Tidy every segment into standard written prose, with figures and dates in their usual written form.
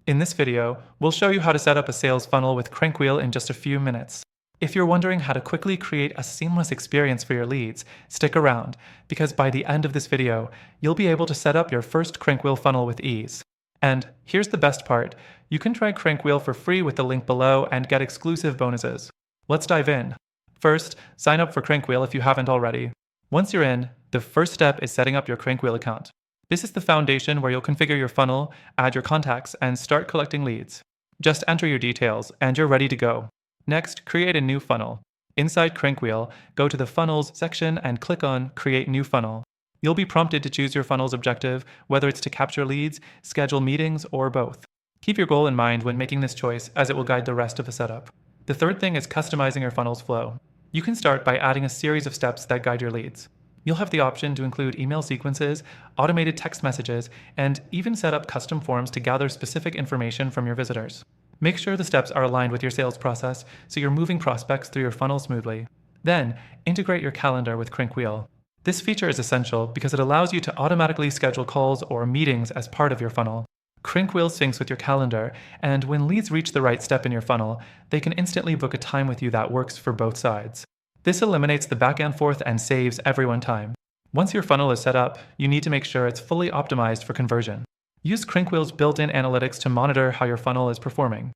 In this video, we'll show you how to set up a sales funnel with CrankWheel in just a few minutes. If you're wondering how to quickly create a seamless experience for your leads, stick around, because by the end of this video, you'll be able to set up your first CrankWheel funnel with ease. And here's the best part, you can try CrankWheel for free with the link below and get exclusive bonuses. Let's dive in. First, sign up for CrankWheel if you haven't already. Once you're in, the first step is setting up your CrankWheel account. This is the foundation where you'll configure your funnel, add your contacts, and start collecting leads. Just enter your details, and you're ready to go. Next, create a new funnel. Inside CrankWheel, go to the Funnels section and click on Create New Funnel. You'll be prompted to choose your funnel's objective, whether it's to capture leads, schedule meetings, or both. Keep your goal in mind when making this choice, as it will guide the rest of the setup. The third thing is customizing your funnel's flow. You can start by adding a series of steps that guide your leads. You'll have the option to include email sequences, automated text messages, and even set up custom forms to gather specific information from your visitors. Make sure the steps are aligned with your sales process so you're moving prospects through your funnel smoothly. Then, integrate your calendar with CrankWheel. This feature is essential because it allows you to automatically schedule calls or meetings as part of your funnel. CrankWheel syncs with your calendar, and when leads reach the right step in your funnel, they can instantly book a time with you that works for both sides. This eliminates the back and forth and saves everyone time. Once your funnel is set up, you need to make sure it's fully optimized for conversion. Use CrankWheel's built-in analytics to monitor how your funnel is performing.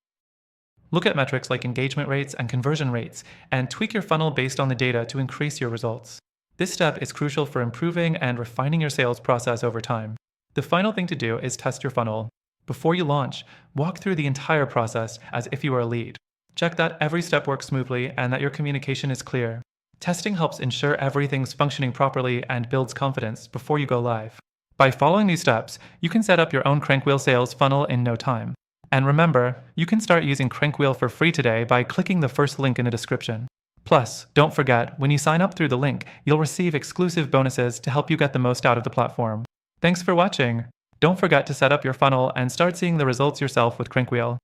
Look at metrics like engagement rates and conversion rates, and tweak your funnel based on the data to increase your results. This step is crucial for improving and refining your sales process over time. The final thing to do is test your funnel. Before you launch, walk through the entire process as if you were a lead. Check that every step works smoothly and that your communication is clear. Testing helps ensure everything's functioning properly and builds confidence before you go live. By following these steps, you can set up your own CrankWheel sales funnel in no time. And remember, you can start using CrankWheel for free today by clicking the first link in the description. Plus, don't forget, when you sign up through the link, you'll receive exclusive bonuses to help you get the most out of the platform. Thanks for watching. Don't forget to set up your funnel and start seeing the results yourself with CrankWheel.